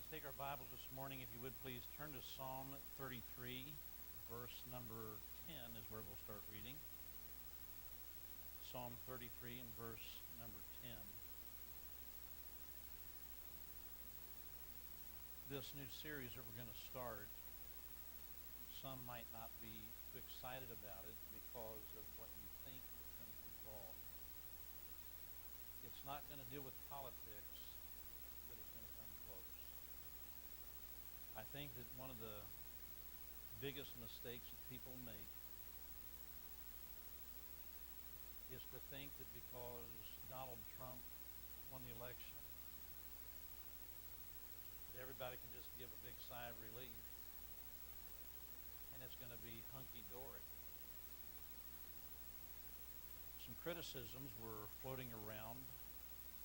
Let's take our Bibles this morning. If you would please turn to Psalm 33, verse number 10 is where we'll start reading. Psalm 33 and verse number 10. This new series that we're going to start, some might not be too excited about it because of what you think it's going to involve. It's not going to deal with politics, but it's going to come close. I think that one of the biggest mistakes that people make is to think that because Donald Trump won the election, that everybody can just give a big sigh of relief and it's going to be hunky-dory. Some criticisms were floating around,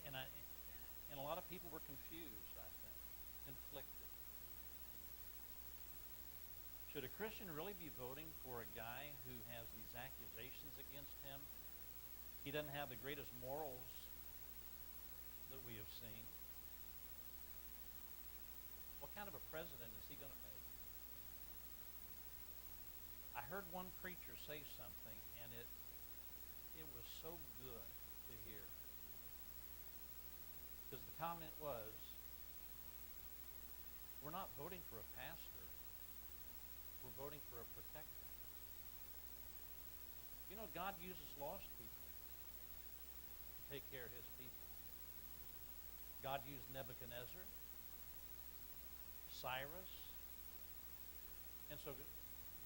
and a lot of people were confused, I think, conflicted. Should a Christian really be voting for a guy who has these accusations against him? He doesn't have the greatest morals that we have seen. What kind of a president is he going to make? I heard one preacher say something, and it was so good to hear. Because the comment was, we're not voting for a pastor, we're voting for a protector. You know, God uses lost people to take care of his people. God used Nebuchadnezzar, Cyrus, and so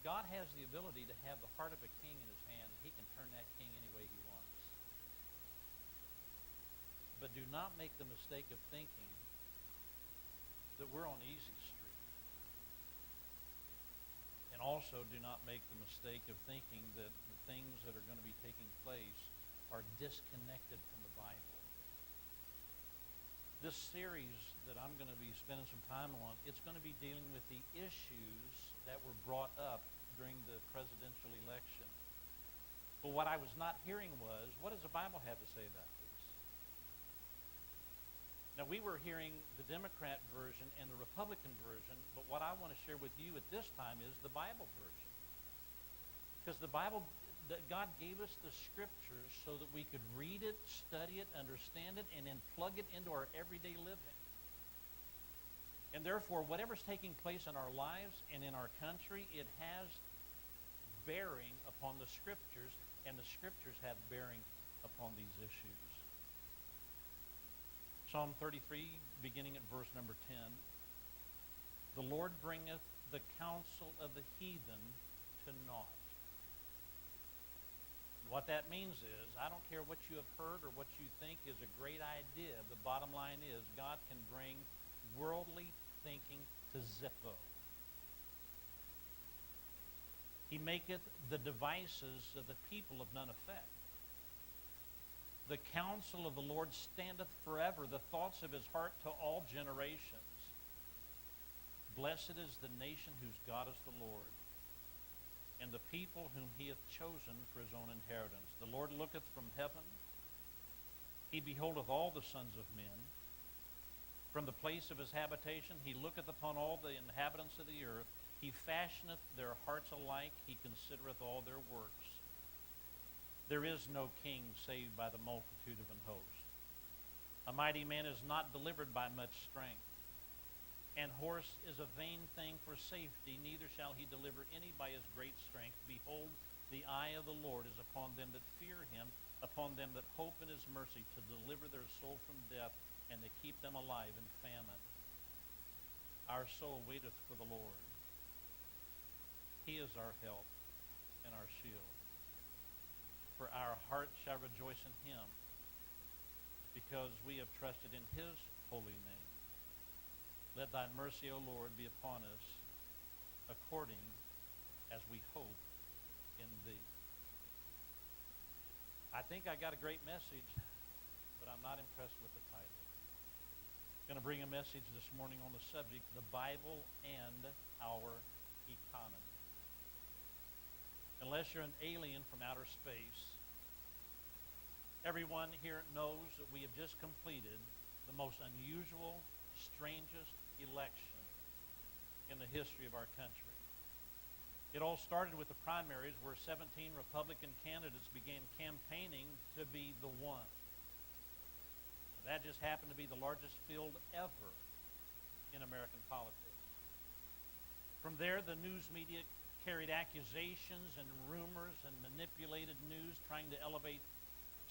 God has the ability to have the heart of a king in his hand. He can turn that king any way he wants. But do not make the mistake of thinking that we're on easy street. And also do not make the mistake of thinking that the things that are going to be taking place are disconnected from the Bible. This series that I'm going to be spending some time on, it's going to be dealing with the issues that were brought up during the presidential election. But what I was not hearing was, what does the Bible have to say about this? Now, we were hearing the Democrat version and the Republican version, but what I want to share with you at this time is the Bible version. Because the Bible, God gave us the Scriptures so that we could read it, study it, understand it, and then plug it into our everyday living. And therefore, whatever's taking place in our lives and in our country, it has bearing upon the Scriptures, and the Scriptures have bearing upon these issues. Psalm 33, beginning at verse number 10. The Lord bringeth the counsel of the heathen to naught. What that means is, I don't care what you have heard or what you think is a great idea. The bottom line is, God can bring worldly thinking to zippo. He maketh the devices of the people of none effect. The counsel of the Lord standeth forever, the thoughts of his heart to all generations. Blessed is the nation whose God is the Lord, and the people whom he hath chosen for his own inheritance. The Lord looketh from heaven, he beholdeth all the sons of men. From the place of his habitation he looketh upon all the inhabitants of the earth. He fashioneth their hearts alike, he considereth all their works. There is no king saved by the multitude of an host. A mighty man is not delivered by much strength. An horse is a vain thing for safety, neither shall he deliver any by his great strength. Behold, the eye of the Lord is upon them that fear him, upon them that hope in his mercy, to deliver their soul from death, and to keep them alive in famine. Our soul waiteth for the Lord. He is our help and our shield. For our heart shall rejoice in him, because we have trusted in his holy name. Let thy mercy, O Lord, be upon us, according as we hope in thee. I think I got a great message, but I'm not impressed with the title. I'm going to bring a message this morning on the subject, the Bible and our economy. Unless you're an alien from outer space, everyone here knows that we have just completed the most unusual, strangest, election in the history of our country. It all started with the primaries where 17 Republican candidates began campaigning to be the one. That just happened to be the largest field ever in American politics. From there, the news media carried accusations and rumors and manipulated news, trying to elevate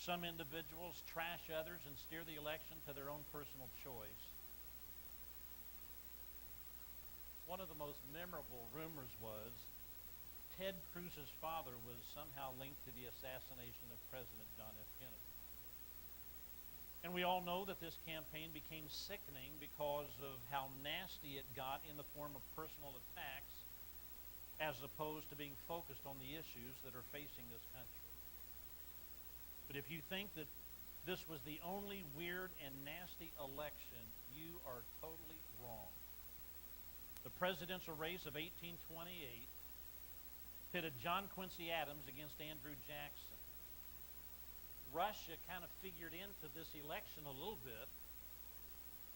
some individuals, trash others, and steer the election to their own personal choice. One of the most memorable rumors was Ted Cruz's father was somehow linked to the assassination of President John F. Kennedy. And we all know that this campaign became sickening because of how nasty it got in the form of personal attacks, as opposed to being focused on the issues that are facing this country. But if you think that this was the only weird and nasty election, you are totally wrong. The presidential race of 1828 pitted John Quincy Adams against Andrew Jackson. Russia kind of figured into this election a little bit.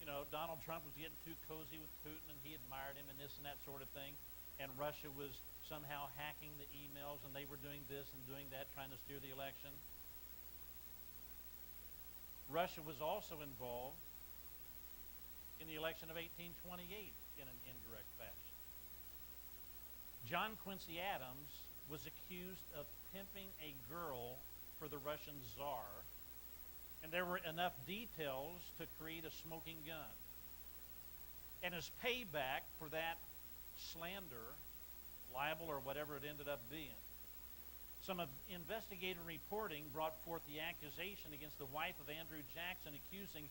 You know, Donald Trump was getting too cozy with Putin, and he admired him and this and that sort of thing. And Russia was somehow hacking the emails, and they were doing this and doing that, trying to steer the election. Russia was also involved in the election of 1828 in an indirect fashion. John Quincy Adams was accused of pimping a girl for the Russian Tsar, and there were enough details to create a smoking gun. And as payback for that slander, libel, or whatever it ended up being, some of investigative reporting brought forth the accusation against the wife of Andrew Jackson, accusing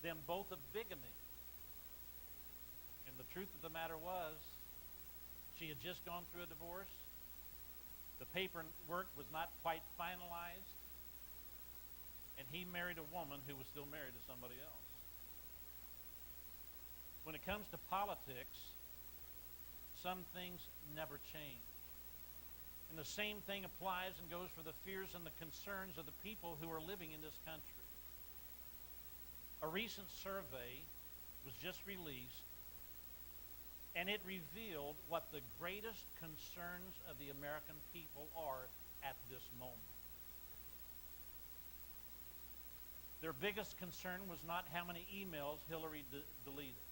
them both of bigamy. And the truth of the matter was, she had just gone through a divorce. The paperwork was not quite finalized. And he married a woman who was still married to somebody else. When it comes to politics, some things never change. And the same thing applies and goes for the fears and the concerns of the people who are living in this country. A recent survey was just released, and it revealed what the greatest concerns of the American people are at this moment. Their biggest concern was not how many emails Hillary deleted.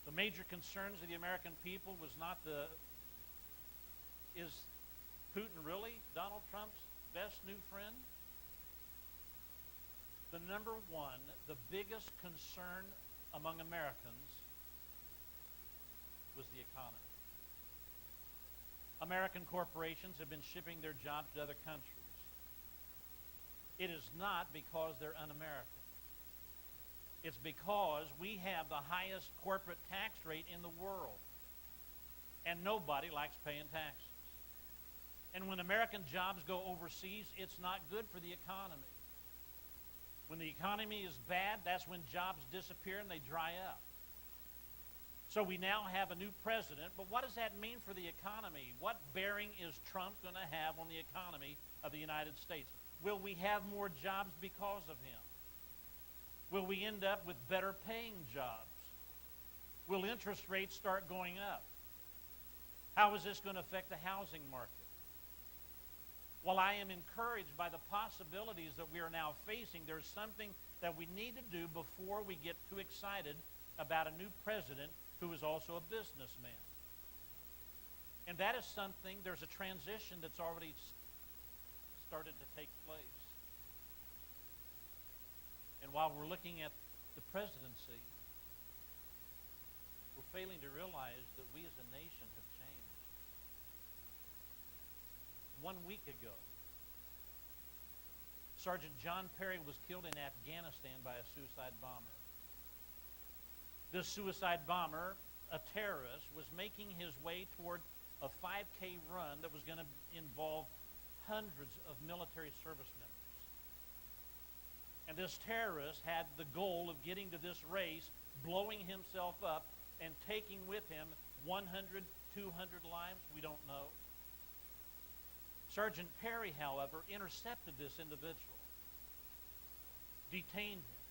The major concerns of the American people was not is Putin really Donald Trump's best new friend? The number one, the biggest concern among Americans was the economy. American corporations have been shipping their jobs to other countries. It is not because they're un-American. It's because we have the highest corporate tax rate in the world. And nobody likes paying taxes. And when American jobs go overseas, it's not good for the economy. When the economy is bad, that's when jobs disappear and they dry up. So we now have a new president, but what does that mean for the economy? What bearing is Trump going to have on the economy of the United States? Will we have more jobs because of him? Will we end up with better paying jobs? Will interest rates start going up? How is this going to affect the housing market? While I am encouraged by the possibilities that we are now facing, there's something that we need to do before we get too excited about a new president who is also a businessman. And that is something, there's a transition that's already started to take place. And while we're looking at the presidency, we're failing to realize that we as a nation have changed. 1 week ago, Sergeant John Perry was killed in Afghanistan by a suicide bomber. This suicide bomber, a terrorist, was making his way toward a 5K run that was going to involve hundreds of military service members. And this terrorist had the goal of getting to this race, blowing himself up, and taking with him 100, 200 lives, we don't know. Sergeant Perry, however, intercepted this individual, detained him,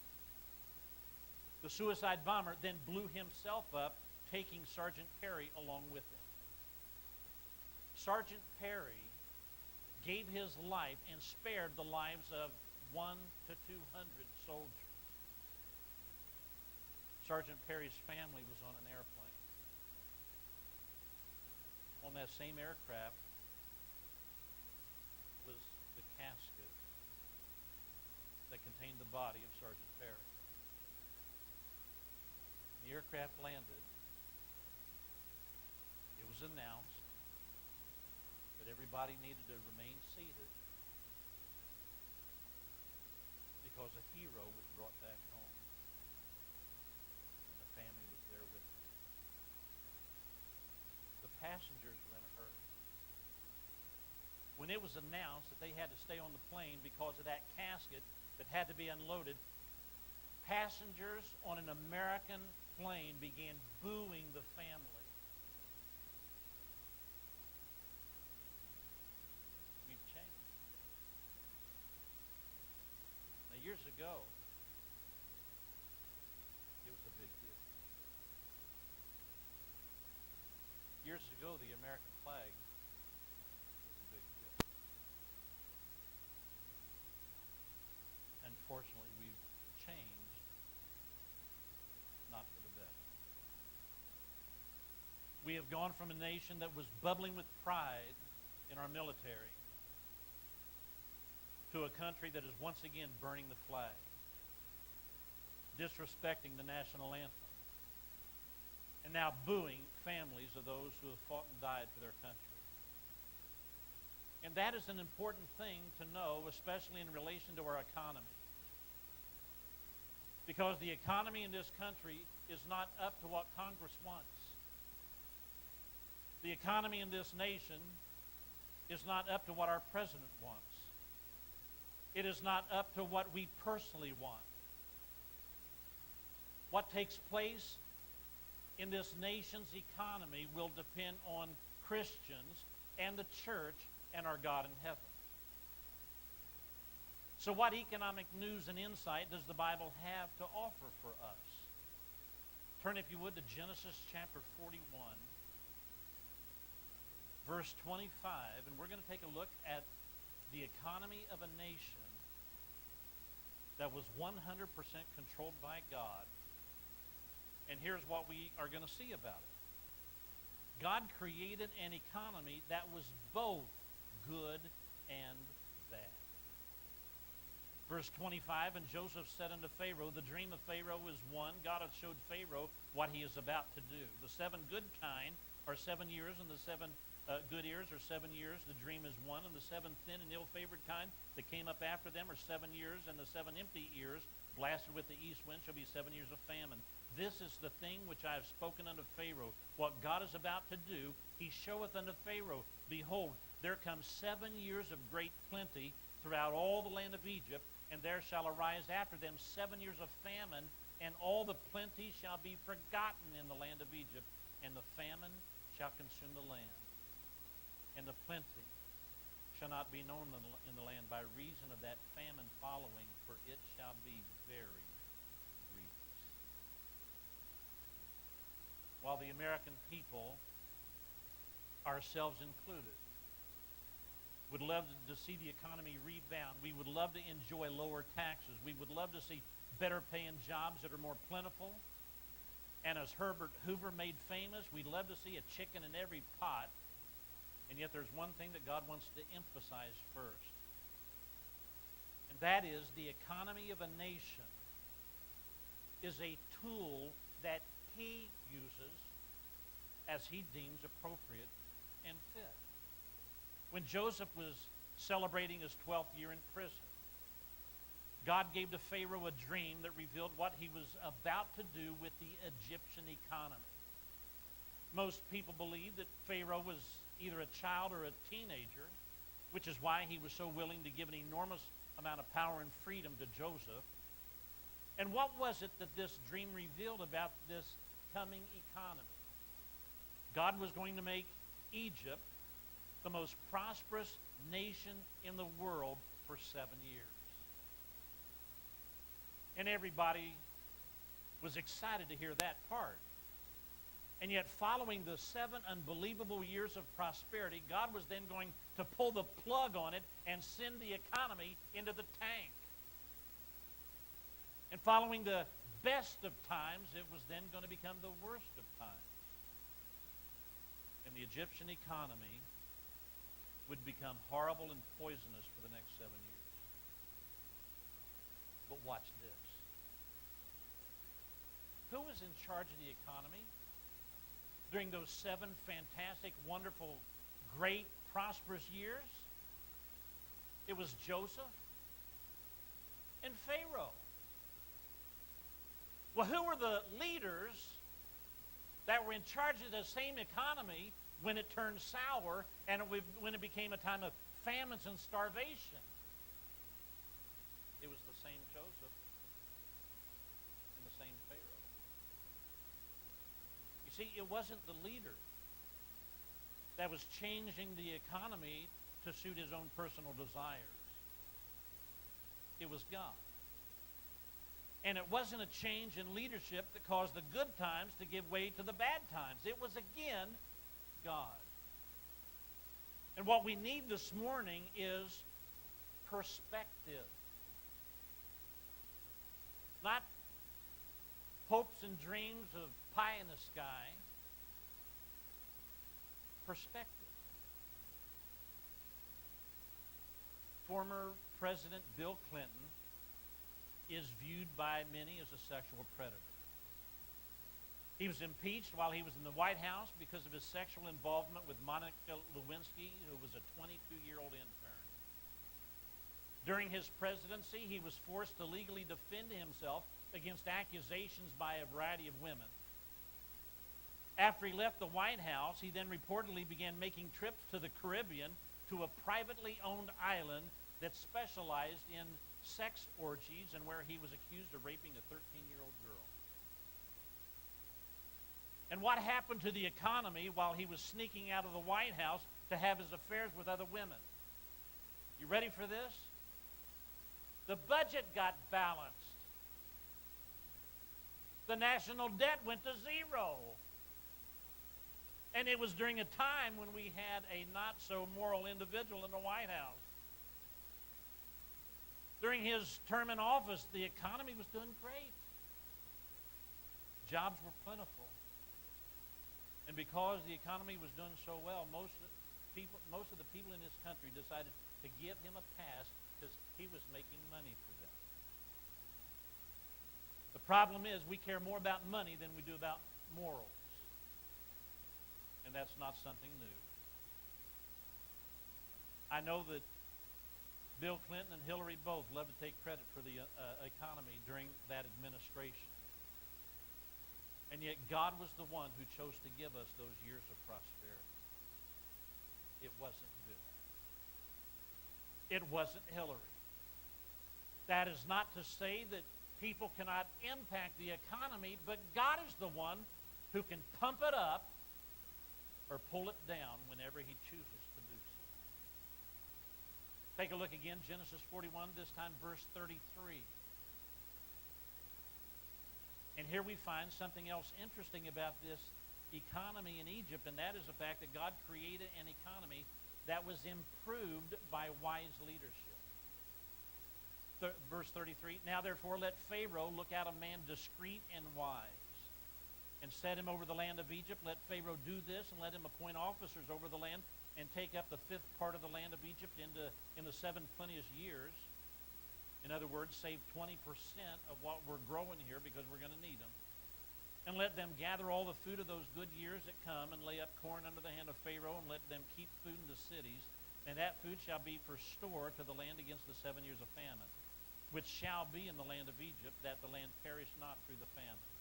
The suicide bomber then blew himself up, taking Sergeant Perry along with him. Sergeant Perry gave his life and spared the lives of 100 to 200 soldiers. Sergeant Perry's family was on an airplane. On that same aircraft was the casket that contained the body of Sergeant Perry. The aircraft landed. It was announced that everybody needed to remain seated because a hero was brought back home, and the family was there with him. The passengers were in a hurry. When it was announced that they had to stay on the plane because of that casket that had to be unloaded, passengers on an American plane began booing the family. We've changed. Now, years ago, it was a big deal. Years ago, the American flag was a big deal. Unfortunately, we've changed, not for the better. We have gone from a nation that was bubbling with pride in our military to a country that is once again burning the flag, disrespecting the national anthem, and now booing families of those who have fought and died for their country. And that is an important thing to know, especially in relation to our economy. Because the economy in this country is not up to what Congress wants. The economy in this nation is not up to what our president wants. It is not up to what we personally want. What takes place in this nation's economy will depend on Christians and the church and our God in heaven. So what economic news and insight does the Bible have to offer for us? Turn, if you would, to Genesis chapter 41, verse 25, and we're going to take a look at the economy of a nation that was 100% controlled by God. And here's what we are going to see about it. God created an economy that was both good and bad. Verse 25, and Joseph said unto Pharaoh, the dream of Pharaoh is one. God hath showed Pharaoh what he is about to do. The 7 good kind are 7 years, and the 7 good ears are 7 years. The dream is one, and the 7 thin and ill-favored kind that came up after them are 7 years, and the 7 empty ears, blasted with the east wind, shall be 7 years of famine. This is the thing which I have spoken unto Pharaoh. What God is about to do, he showeth unto Pharaoh. Behold, there come 7 years of great plenty throughout all the land of Egypt, and there shall arise after them 7 years of famine, and all the plenty shall be forgotten in the land of Egypt, and the famine shall consume the land. And the plenty shall not be known in the land by reason of that famine following, for it shall be very grievous. While the American people, ourselves included, would love to see the economy rebound. We would love to enjoy lower taxes. We would love to see better paying jobs that are more plentiful. And as Herbert Hoover made famous, we'd love to see a chicken in every pot. And yet there's one thing that God wants to emphasize first. And that is the economy of a nation is a tool that he uses as he deems appropriate and fit. When Joseph was celebrating his 12th year in prison, God gave to Pharaoh a dream that revealed what he was about to do with the Egyptian economy. Most people believe that Pharaoh was either a child or a teenager, which is why he was so willing to give an enormous amount of power and freedom to Joseph. And what was it that this dream revealed about this coming economy? God was going to make Egypt the most prosperous nation in the world for 7 years. And everybody was excited to hear that part. And yet, following the 7 unbelievable years of prosperity, God was then going to pull the plug on it and send the economy into the tank. And following the best of times, it was then going to become the worst of times. And the Egyptian economy would become horrible and poisonous for the next 7 years. But watch this. Who was in charge of the economy during those 7 fantastic, wonderful, great, prosperous years? It was Joseph and Pharaoh. Well, who were the leaders that were in charge of the same economy when it turned sour and when it became a time of famines and starvation? It was the same Joseph and the same Pharaoh. You see, it wasn't the leader that was changing the economy to suit his own personal desires. It was God. And it wasn't a change in leadership that caused the good times to give way to the bad times. It was, again, God. And what we need this morning is perspective. Not hopes and dreams of pie in the sky. Perspective. Former President Bill Clinton is viewed by many as a sexual predator. He was impeached while he was in the White House because of his sexual involvement with Monica Lewinsky, who was a 22-year-old intern. During his presidency, he was forced to legally defend himself against accusations by a variety of women. After he left the White House, he then reportedly began making trips to the Caribbean to a privately owned island that specialized in sex orgies and where he was accused of raping a 13-year-old girl. And what happened to the economy while he was sneaking out of the White House to have his affairs with other women? You ready for this? The budget got balanced. The national debt went to zero. And it was during a time when we had a not-so-moral individual in the White House. During his term in office, the economy was doing great. Jobs were plentiful. And because the economy was doing so well, most of the people in this country decided to give him a pass because he was making money for them. The problem is we care more about money than we do about morals. And that's not something new. I know that Bill Clinton and Hillary both love to take credit for the economy during that administration. And yet God was the one who chose to give us those years of prosperity. It wasn't Bill. It wasn't Hillary. That is not to say that people cannot impact the economy, but God is the one who can pump it up or pull it down whenever he chooses to do so. Take a look again, Genesis 41, this time verse 33. And here we find something else interesting about this economy in Egypt, and that is the fact that God created an economy that was improved by wise leadership. Verse 33, now therefore let Pharaoh look out a man discreet and wise, and set him over the land of Egypt. Let Pharaoh do this, and let him appoint officers over the land, and take up the 5th part of the land of Egypt in the 7 plenteous years. In other words, save 20% of what we're growing here because we're going to need them. And let them gather all the food of those good years that come, and lay up corn under the hand of Pharaoh, and let them keep food in the cities. And that food shall be for store to the land against the 7 years of famine, which shall be in the land of Egypt, that the land perish not through the famine.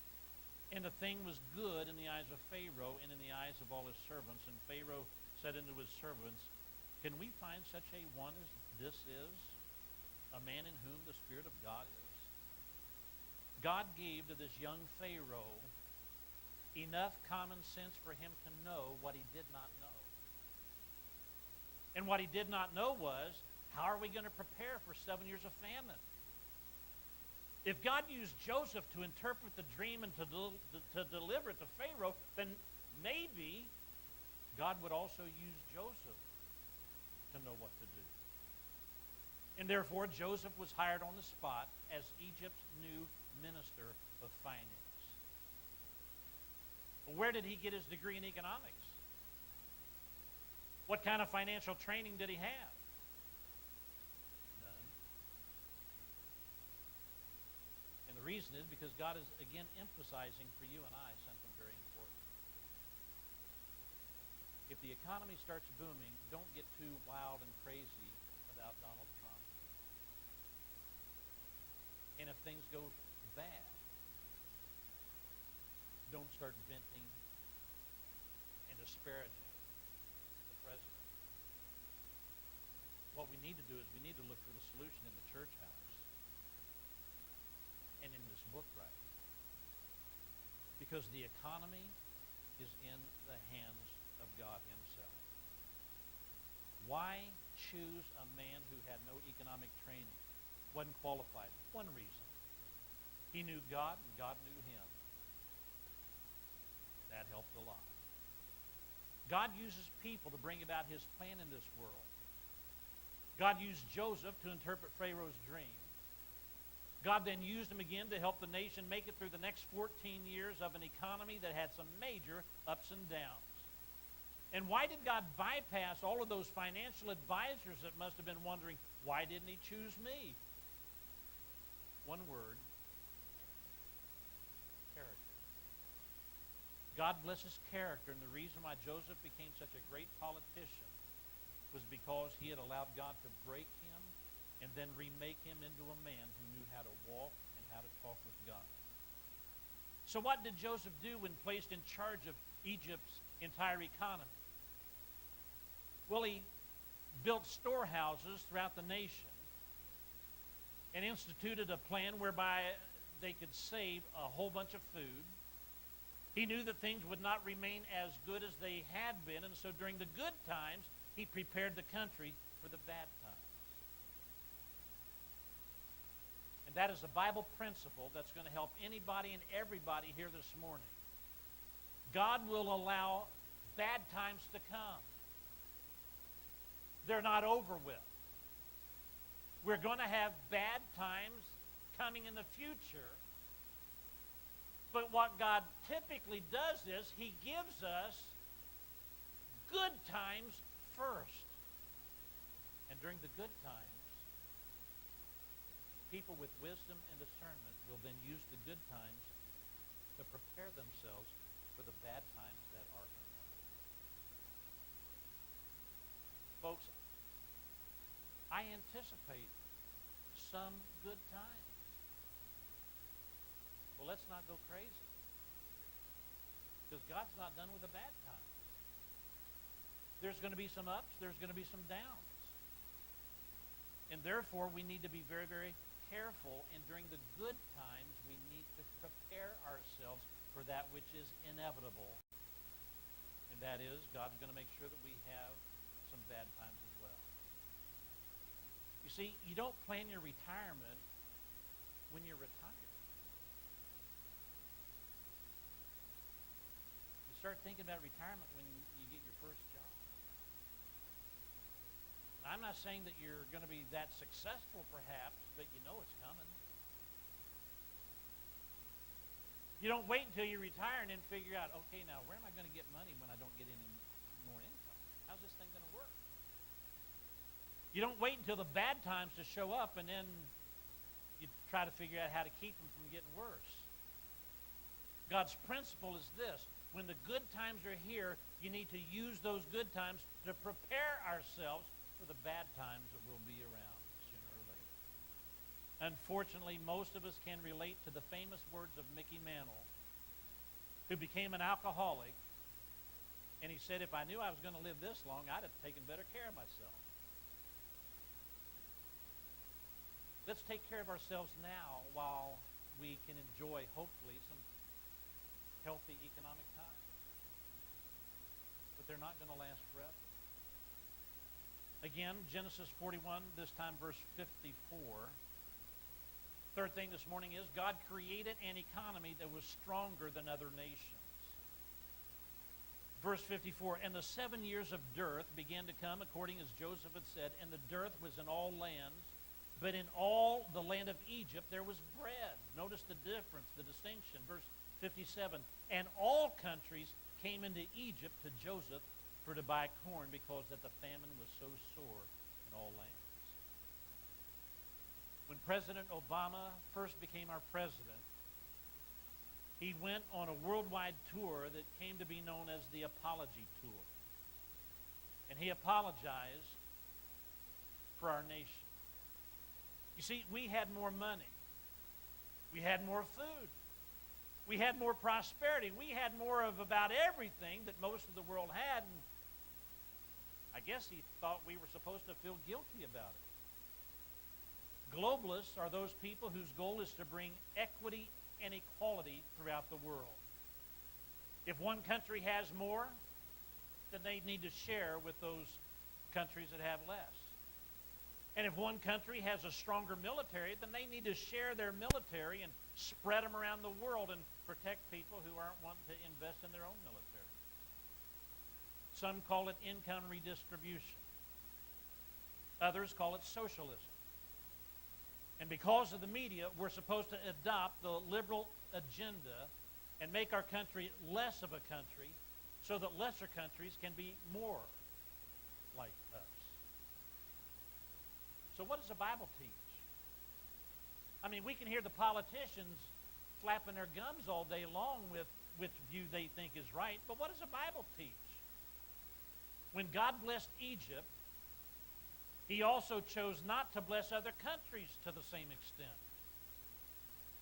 And the thing was good in the eyes of Pharaoh and in the eyes of all his servants. And Pharaoh said unto his servants, can we find such a one as this is, a man in whom the Spirit of God is? God gave to this young Pharaoh enough common sense for him to know what he did not know. And what he did not know was, how are we going to prepare for 7 years of famine? If God used Joseph to interpret the dream and to deliver it to Pharaoh, then maybe God would also use Joseph to know what to do. And therefore, Joseph was hired on the spot as Egypt's new minister of finance. Well, where did he get his degree in economics? What kind of financial training did he have? None. And the reason is because God is, again, emphasizing for you and I something very important. If the economy starts booming, don't get too wild and crazy about Donald Trump. And if things go bad, don't start venting and disparaging the president. What we need to do is we need to look for the solution in the church house and in this book right here. Because the economy is in the hands of God himself. Why choose a man who had no economic training? Wasn't qualified. One reason. He knew God and God knew him. That helped a lot. God uses people to bring about his plan in this world. God used Joseph to interpret Pharaoh's dream. God then used him again to help the nation make it through the next 14 years of an economy that had some major ups and downs. And why did God bypass all of those financial advisors that must have been wondering, why didn't he choose me? One word: character. God blesses character, and the reason why Joseph became such a great politician was because he had allowed God to break him and then remake him into a man who knew how to walk and how to talk with God. So what did Joseph do when placed in charge of Egypt's entire economy? Well, he built storehouses throughout the nation and instituted a plan whereby they could save a whole bunch of food. He knew that things would not remain as good as they had been, and so during the good times, he prepared the country for the bad times. And that is a Bible principle that's going to help anybody and everybody here this morning. God will allow bad times to come. They're not over with. We're going to have bad times coming in the future. But what God typically does is he gives us good times first. And during the good times, people with wisdom and discernment will then use the good times to prepare themselves for the bad times that are coming. Folks, I anticipate some good times. Well, let's not go crazy, because God's not done with the bad times. There's going to be some ups, there's going to be some downs. And therefore, we need to be very, very careful, and during the good times, we need to prepare ourselves for that which is inevitable. And that is, God's going to make sure that we have some bad times as well. You see, you don't plan your retirement when you're retired. You start thinking about retirement when you get your first job. Now, I'm not saying that you're going to be that successful, perhaps, but you know it's coming. You don't wait until you retire and then figure out, okay, now where am I going to get money when I don't get any more income? How's this thing going to work? You don't wait until the bad times to show up and then you try to figure out how to keep them from getting worse. God's principle is this: when the good times are here, you need to use those good times to prepare ourselves for the bad times that will be around sooner or later. Unfortunately, most of us can relate to the famous words of Mickey Mantle, who became an alcoholic, and he said, if I knew I was going to live this long, I'd have taken better care of myself. Let's take care of ourselves now while we can enjoy, hopefully, some healthy economic times. But they're not going to last forever. Again, Genesis 41, this time verse 54. Third thing this morning is God created an economy that was stronger than other nations. Verse 54, and the 7 years of dearth began to come, according as Joseph had said, and the dearth was in all lands, but in all the land of Egypt there was bread. Notice the difference, the distinction. Verse 57, and all countries came into Egypt to Joseph for to buy corn, because that the famine was so sore in all lands. When President Obama first became our president, he went on a worldwide tour that came to be known as the Apology Tour. And he apologized for our nation. You see, we had more money. We had more food. We had more prosperity. We had more of about everything that most of the world had. And I guess he thought we were supposed to feel guilty about it. Globalists are those people whose goal is to bring equity and equality throughout the world. If one country has more, then they need to share with those countries that have less. And if one country has a stronger military, then they need to share their military and spread them around the world and protect people who aren't wanting to invest in their own military. Some call it income redistribution. Others call it socialism. And because of the media, we're supposed to adopt the liberal agenda and make our country less of a country so that lesser countries can be more like us. So what does the Bible teach? I mean, we can hear the politicians flapping their gums all day long with which view they think is right, but what does the Bible teach? When God blessed Egypt, He also chose not to bless other countries to the same extent.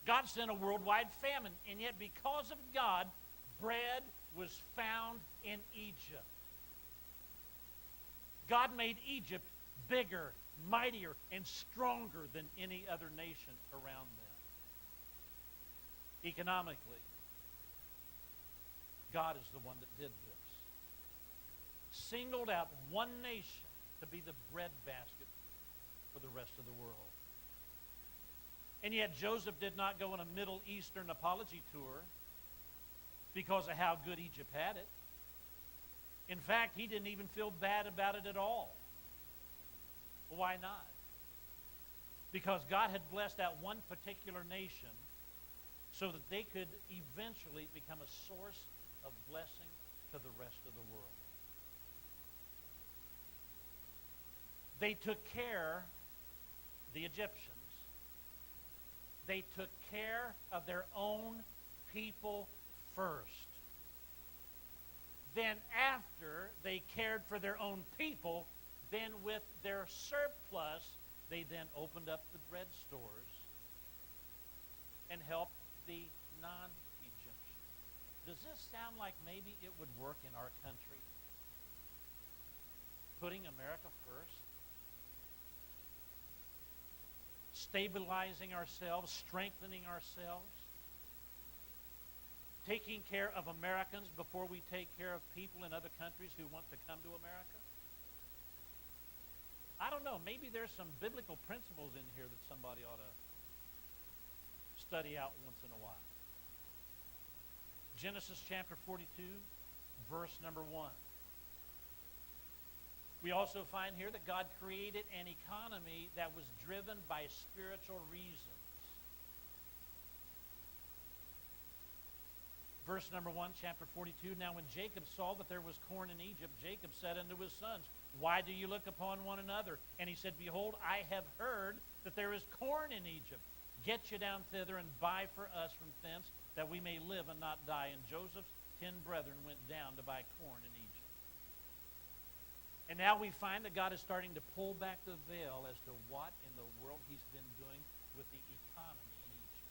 God sent a worldwide famine, and yet because of God, bread was found in Egypt. God made Egypt bigger, mightier, and stronger than any other nation around them. Economically, God is the one that did this. Singled out one nation to be the breadbasket for the rest of the world. And yet Joseph did not go on a Middle Eastern apology tour because of how good Egypt had it. In fact, he didn't even feel bad about it at all. Why not? Because God had blessed that one particular nation so that they could eventually become a source of blessing to the rest of the world. They took care, the Egyptians, they took care of their own people first. Then after they cared for their own people, then with their surplus, they then opened up the bread stores and helped the non-Egyptians. Does this sound like maybe it would work in our country? Putting America first? Stabilizing ourselves, strengthening ourselves, taking care of Americans before we take care of people in other countries who want to come to America? I don't know. Maybe there's some biblical principles in here that somebody ought to study out once in a while. Genesis chapter 42, verse number 1. We also find here that God created an economy that was driven by spiritual reasons. Verse number 1, chapter 42, now when Jacob saw that there was corn in Egypt, Jacob said unto his sons, why do you look upon one another? And he said, behold, I have heard that there is corn in Egypt. Get you down thither and buy for us from thence, that we may live and not die. And Joseph's 10 brethren went down to buy corn in Egypt. And now we find that God is starting to pull back the veil as to what in the world He's been doing with the economy in Egypt.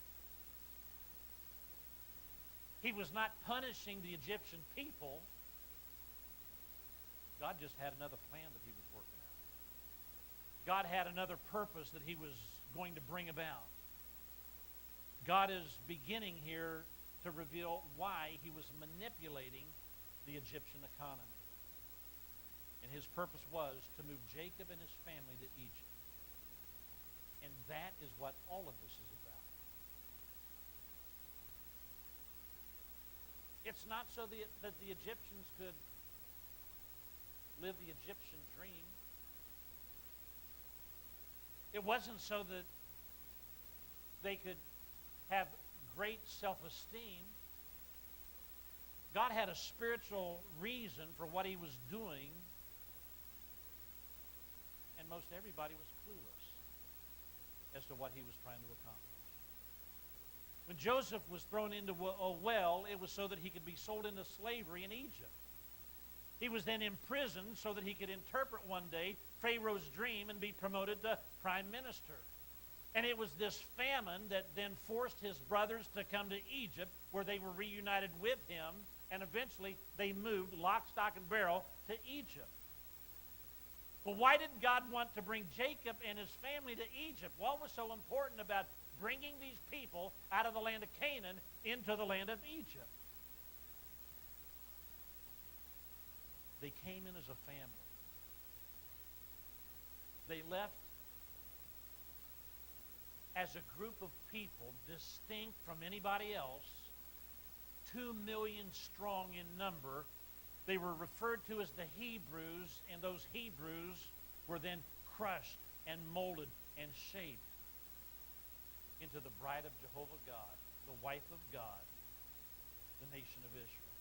He was not punishing the Egyptian people. God just had another plan that He was working out. God had another purpose that He was going to bring about. God is beginning here to reveal why He was manipulating the Egyptian economy. And His purpose was to move Jacob and his family to Egypt. And that is what all of this is about. It's not so that the Egyptians could live the Egyptian dream. It wasn't so that they could have great self-esteem. God had a spiritual reason for what he was doing, and most everybody was clueless as to what he was trying to accomplish. When Joseph was thrown into a well, it was so that he could be sold into slavery in Egypt. He was then imprisoned so that he could interpret one day Pharaoh's dream and be promoted to prime minister. And it was this famine that then forced his brothers to come to Egypt, where they were reunited with him, and eventually they moved lock, stock, and barrel to Egypt. Well, why did God want to bring Jacob and his family to Egypt? What was so important about bringing these people out of the land of Canaan into the land of Egypt? They came in as a family. They left as a group of people distinct from anybody else, 2 million strong in number. They were referred to as the Hebrews, and those Hebrews were then crushed and molded and shaped into the bride of Jehovah God, the wife of God, the nation of Israel.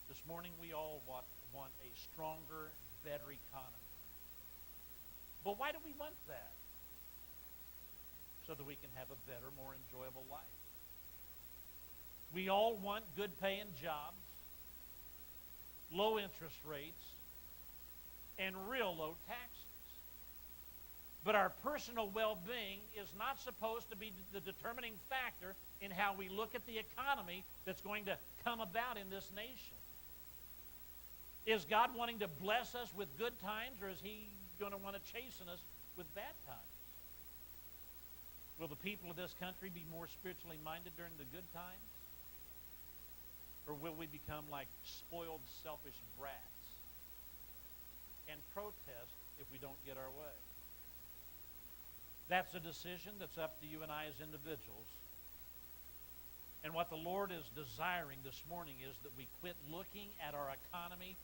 This morning we all want a stronger, better economy. But why do we want that? So that we can have a better, more enjoyable life. We all want good paying jobs, low interest rates, and real low taxes. But our personal well-being is not supposed to be the determining factor in how we look at the economy that's going to come about in this nation. Is God wanting to bless us with good times, or is he going to want to chasten us with bad times? Will the people of this country be more spiritually minded during the good times? Or will we become like spoiled, selfish brats and protest if we don't get our way? That's a decision that's up to you and I as individuals. And what the Lord is desiring this morning is that we quit looking at our economy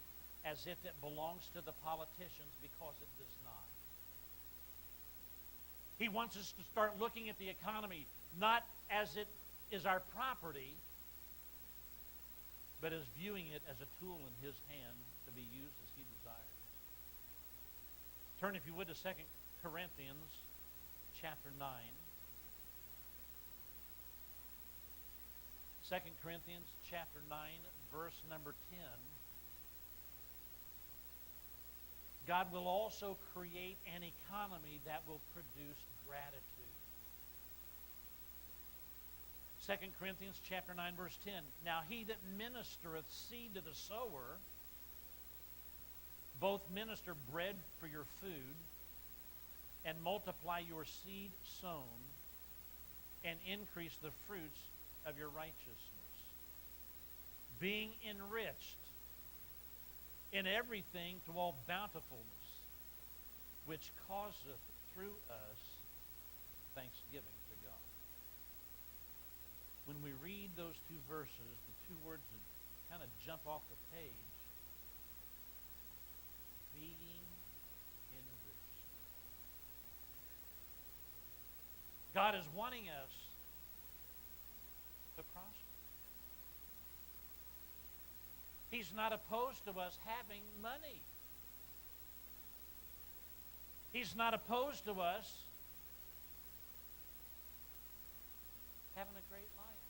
as if it belongs to the politicians, because it does not. He wants us to start looking at the economy not as it is our property, but as viewing it as a tool in his hand to be used as he desires. Turn, if you would, to 2 Corinthians chapter 9. 2 Corinthians chapter 9, verse number 10. God will also create an economy that will produce gratitude. 2 Corinthians chapter 9, verse 10. Now he that ministereth seed to the sower, both minister bread for your food, and multiply your seed sown, and increase the fruits of your righteousness, being enriched in everything to all bountifulness, which causeth through us thanksgiving to God. When we read those two verses, the two words that kind of jump off the page, being enriched. God is wanting us to prosper. He's not opposed to us having money. He's not opposed to us having a great life.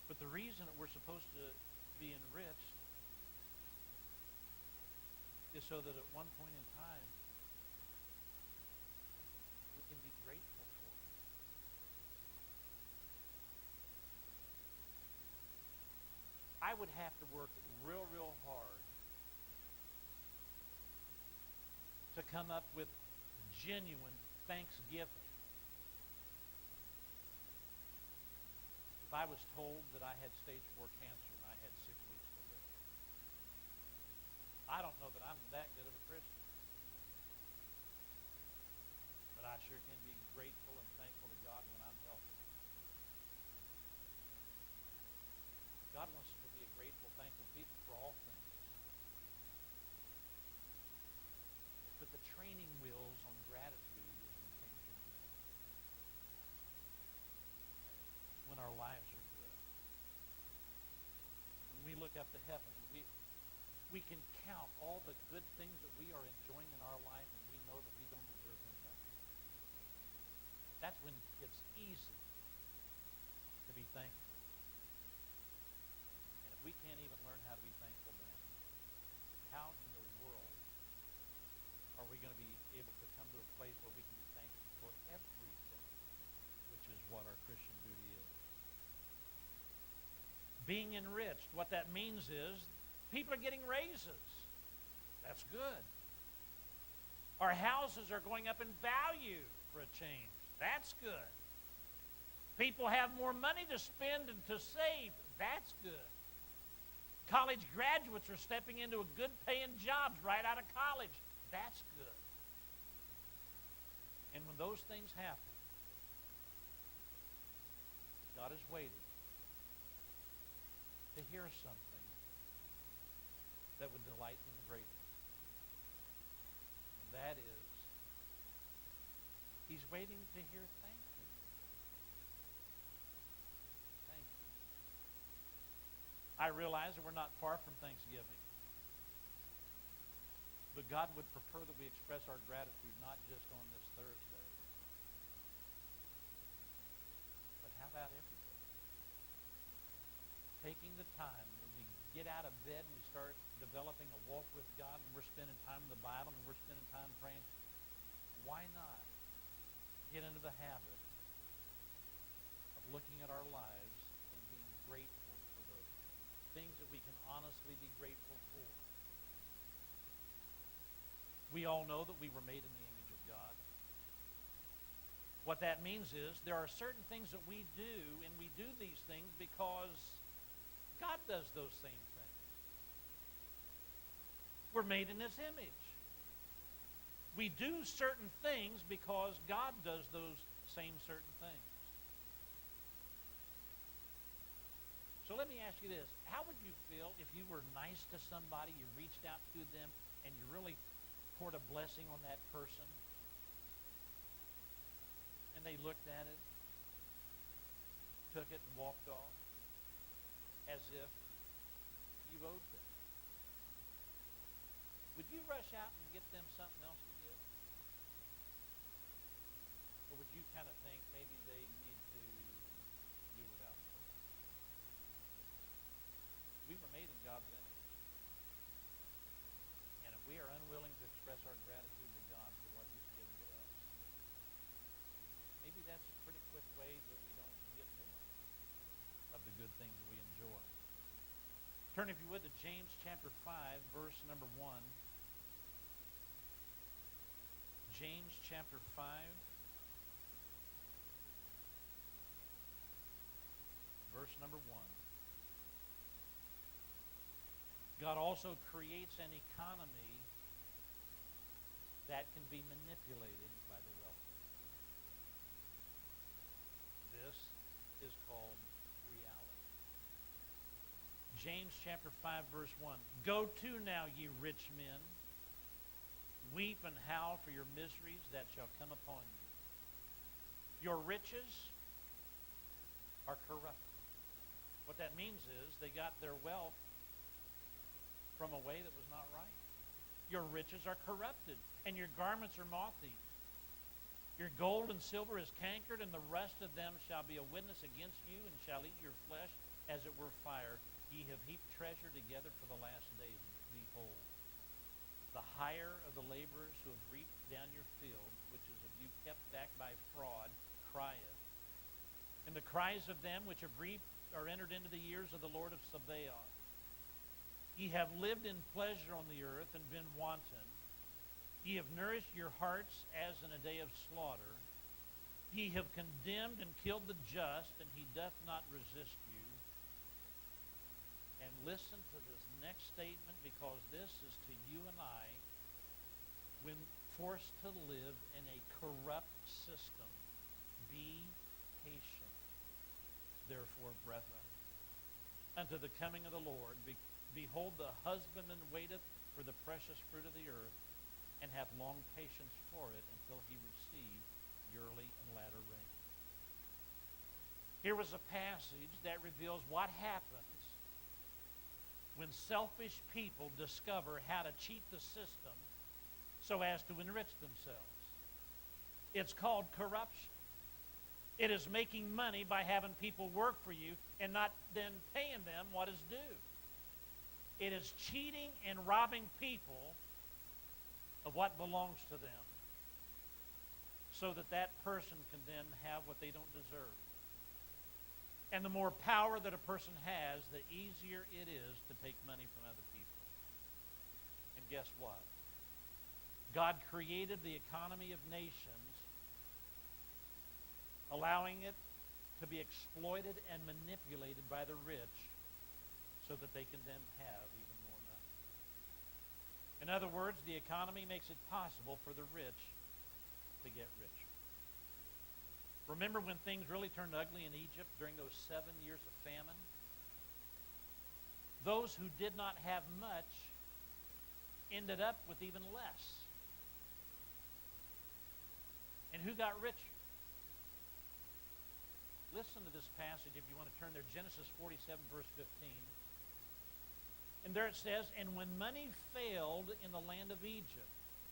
But the reason that we're supposed to be enriched is so that at one point in time we can be grateful for it. I would have to work real, real hard to come up with genuine thanksgiving if I was told that I had stage 4 cancer and I had 6 weeks to live. I don't know that I'm that good of a Christian. I sure can be grateful and thankful to God when I'm healthy. God wants us to be a grateful, thankful people for all things. But the training wheels on gratitude is when things are good. When our lives are good. When we look up to heaven, we can count all the good things that we are enjoying in our life, and we know that we don't deserve them nothing. That's when it's easy to be thankful. And if we can't even learn how to be thankful then, how in the world are we going to be able to come to a place where we can be thankful for everything, which is what our Christian duty is? Being enriched, what that means is people are getting raises. That's good. Our houses are going up in value for a change. That's good. People have more money to spend and to save. That's good. College graduates are stepping into a good paying jobs right out of college. That's good. And when those things happen, God is waiting to hear something that would delight him greatly. And that is, he's waiting to hear thank you. Thank you. I realize that we're not far from Thanksgiving. But God would prefer that we express our gratitude not just on this Thursday, but how about every day? Taking the time when we get out of bed and we start developing a walk with God and we're spending time in the Bible and we're spending time praying, why not get into the habit of looking at our lives and being grateful for the things that we can honestly be grateful for? We all know that we were made in the image of God. What that means is there are certain things that we do, and we do these things because God does those same things. We're made in His image. We do certain things because God does those same certain things. So let me ask you this. How would you feel if you were nice to somebody, you reached out to them, and you really poured a blessing on that person, and they looked at it, took it, and walked off as if you owed them? Would you rush out and get them something else to give? Or would you kind of think maybe they need to do without something? We were made in God's image. And if we are unwilling to express our gratitude to God for what He's given to us, maybe that's a pretty quick way that we don't get more of the good things that we enjoy. Turn, if you would, to James chapter 5, verse number 1. James chapter 5. Verse number 1. God also creates an economy that can be manipulated by the wealthy. This is called reality. James chapter 5, verse 1. Go to now, ye rich men, weep and howl for your miseries that shall come upon you. Your riches are corrupted. What that means is they got their wealth from a way that was not right. Your riches are corrupted, and your garments are moth-eaten. Your gold and silver is cankered, and the rust of them shall be a witness against you, and shall eat your flesh as it were fire. Ye have heaped treasure together for the last days. Behold, the hire of the laborers who have reaped down your field, which is of you kept back by fraud, crieth. And the cries of them which have reaped are entered into the ears of the Lord of Sabaoth. Ye have lived in pleasure on the earth and been wanton. Ye have nourished your hearts as in a day of slaughter. Ye have condemned and killed the just, and he doth not resist you. And listen to this next statement, because this is to you and I. When forced to live in a corrupt system. Be patient, therefore, brethren, unto the coming of the Lord. Behold, the husbandman waiteth for the precious fruit of the earth, and hath long patience for it, until he receive yearly and latter rain. Here was a passage that reveals what happens when selfish people discover how to cheat the system so as to enrich themselves. It's called corruption. It is making money by having people work for you and not then paying them what is due. It is cheating and robbing people of what belongs to them so that that person can then have what they don't deserve. And the more power that a person has, the easier it is to take money from other people. And guess what? God created the economy of nations, allowing it to be exploited and manipulated by the rich so that they can then have even more money. In other words, the economy makes it possible for the rich to get richer. Remember when things really turned ugly in Egypt during those 7 years of famine? Those who did not have much ended up with even less. And who got richer? Listen to this passage if you want to turn there. Genesis 47, verse 15. And there it says, and when money failed in the land of Egypt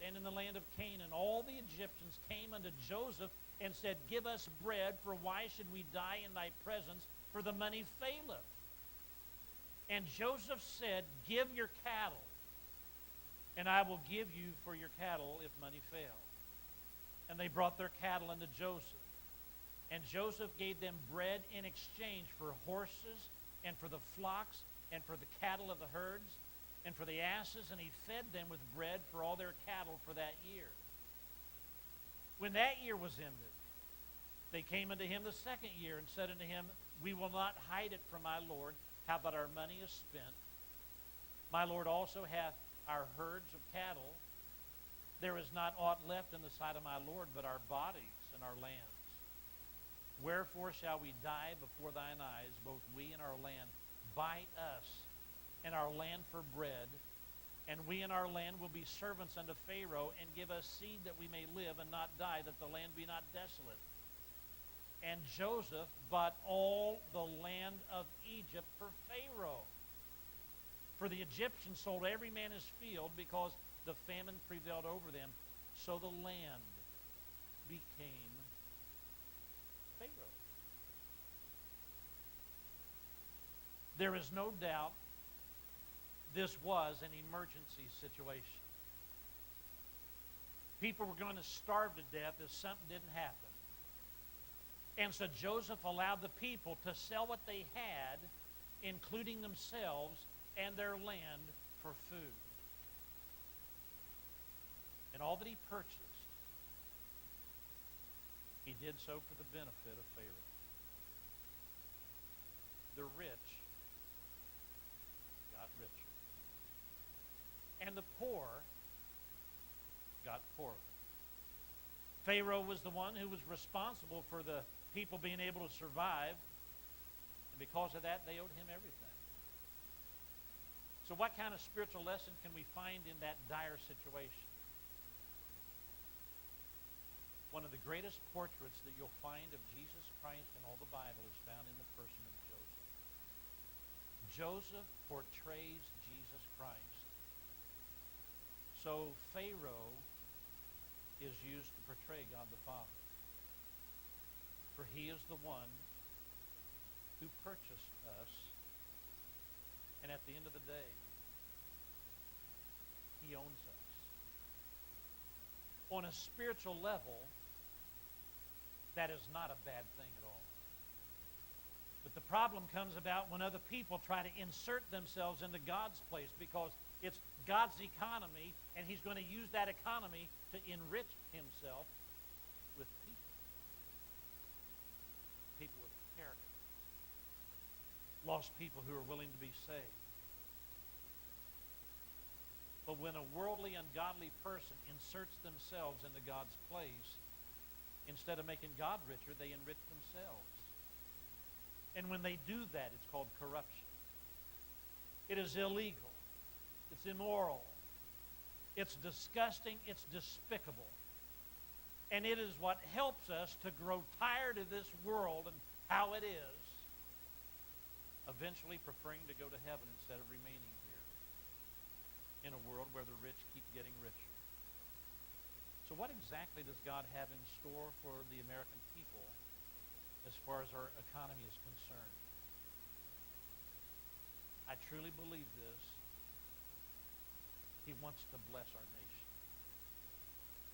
and in the land of Canaan, all the Egyptians came unto Joseph and said, give us bread, for why should we die in thy presence? For the money faileth. And Joseph said, give your cattle, and I will give you for your cattle if money fail. And they brought their cattle unto Joseph. And Joseph gave them bread in exchange for horses and for the flocks and for the cattle of the herds and for the asses, and he fed them with bread for all their cattle for that year. When that year was ended, they came unto him the second year and said unto him, we will not hide it from my Lord, how that our money is spent. My Lord also hath our herds of cattle. There is not aught left in the sight of my Lord but our bodies and our lands. Wherefore shall we die before thine eyes, both we and our land? Buy us and our land for bread, and we and our land will be servants unto Pharaoh, and give us seed that we may live and not die, that the land be not desolate. And Joseph bought all the land of Egypt for Pharaoh. For the Egyptians sold every man his field, because the famine prevailed over them. So the land became Pharaoh. There is no doubt this was an emergency situation. People were going to starve to death if something didn't happen. And so Joseph allowed the people to sell what they had, including themselves and their land, for food. And all that he purchased, he did so for the benefit of Pharaoh. The rich got richer, and the poor got poorer. Pharaoh was the one who was responsible for the people being able to survive, and because of that, they owed him everything. So what kind of spiritual lesson can we find in that dire situation? One of the greatest portraits that you'll find of Jesus Christ in all the Bible is found in the person of Joseph. Joseph portrays Jesus Christ. So Pharaoh is used to portray God the Father. For he is the one who purchased us, and at the end of the day, he owns us. On a spiritual level, that is not a bad thing at all. But the problem comes about when other people try to insert themselves into God's place, because it's God's economy, and he's going to use that economy to enrich himself with people. People with character. Lost people who are willing to be saved. But when a worldly, ungodly person inserts themselves into God's place, instead of making God richer, they enrich themselves. And when they do that, it's called corruption. It is illegal. It's immoral. It's disgusting. It's despicable. And it is what helps us to grow tired of this world and how it is, eventually preferring to go to heaven instead of remaining here in a world where the rich keep getting richer. So what exactly does God have in store for the American people as far as our economy is concerned? I truly believe this. He wants to bless our nation.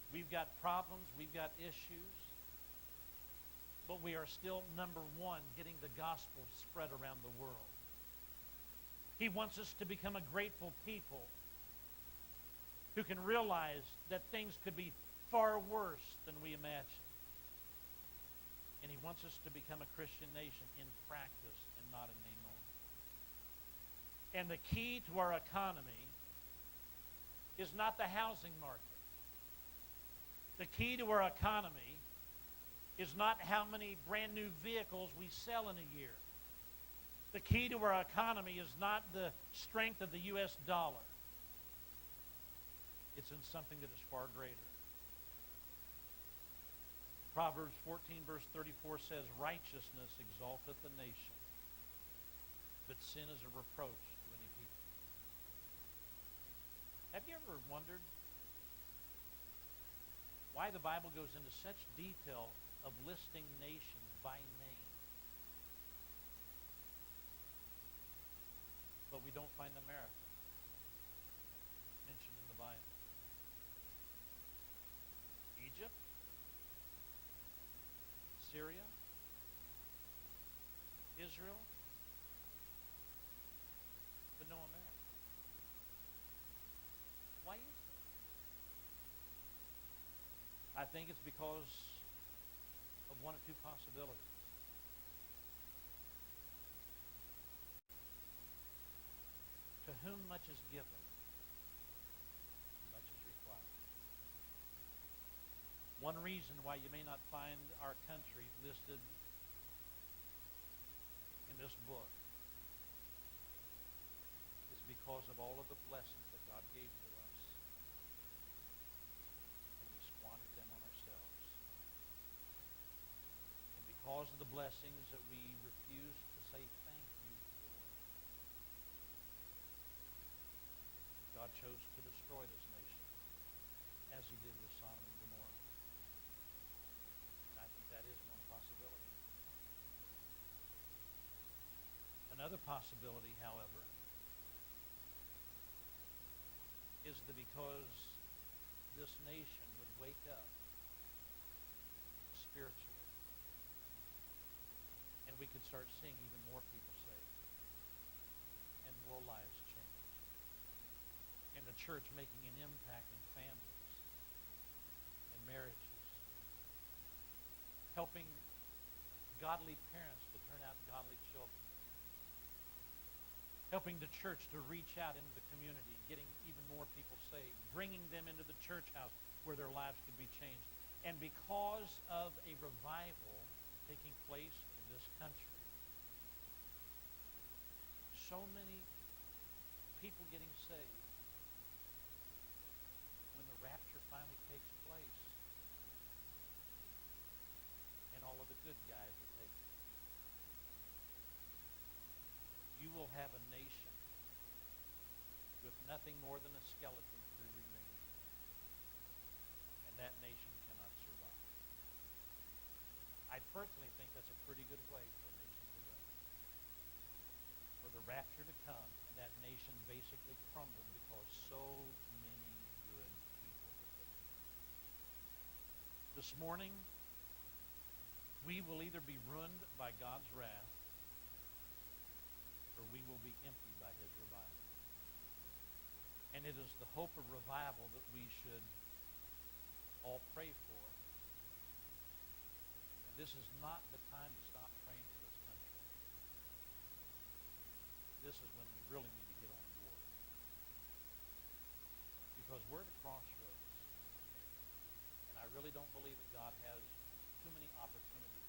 We've got problems, we've got issues, but we are still number one, getting the gospel spread around the world. He wants us to become a grateful people who can realize that things could be far worse than we imagine. And He wants us to become a Christian nation in practice and not in name only. And the key to our economy is not the housing market. The key to our economy is not how many brand new vehicles we sell in a year. The key to our economy is not the strength of the U.S. dollar. It's in something that is far greater. Proverbs 14 verse 34 says, righteousness exalteth a nation, but sin is a reproach to any people. Have you ever wondered why the Bible goes into such detail of listing nations by name, but we don't find America mentioned in the Bible? Egypt? Syria? Israel? But no America. Why is that? I think it's because of one of two possibilities. To whom much is given, much is required. One reason why you may not find our country listed in this book is because of all of the blessings that God gave to us. And we squandered them on ourselves. And because of the blessings that we refused to say thank you for, God chose to destroy this nation as He did with Sodom and Gomorrah. And I think that is one possibility. Another possibility, however, is that because this nation would wake up spiritually, and we could start seeing even more people saved, and more lives changed, and the church making an impact in families and marriages, helping godly parents to turn out godly children, helping the church to reach out into the community, getting even more people saved, bringing them into the church house where their lives could be changed. And because of a revival taking place in this country, so many people getting saved, when the rapture finally takes place, and all of the good guys are taken, you will have a nation with nothing more than a skeleton crew remaining. And that nation cannot survive. I personally think that's a pretty good way for a nation to go. For the rapture to come, and that nation basically crumbled because so many good people were taken. This morning, we will either be ruined by God's wrath, or we will be emptied by His revival. And it is the hope of revival that we should all pray for. And this is not the time to stop praying for this country. This is when we really need to get on board. we're at a crossroads. And I really don't believe that God has too many opportunities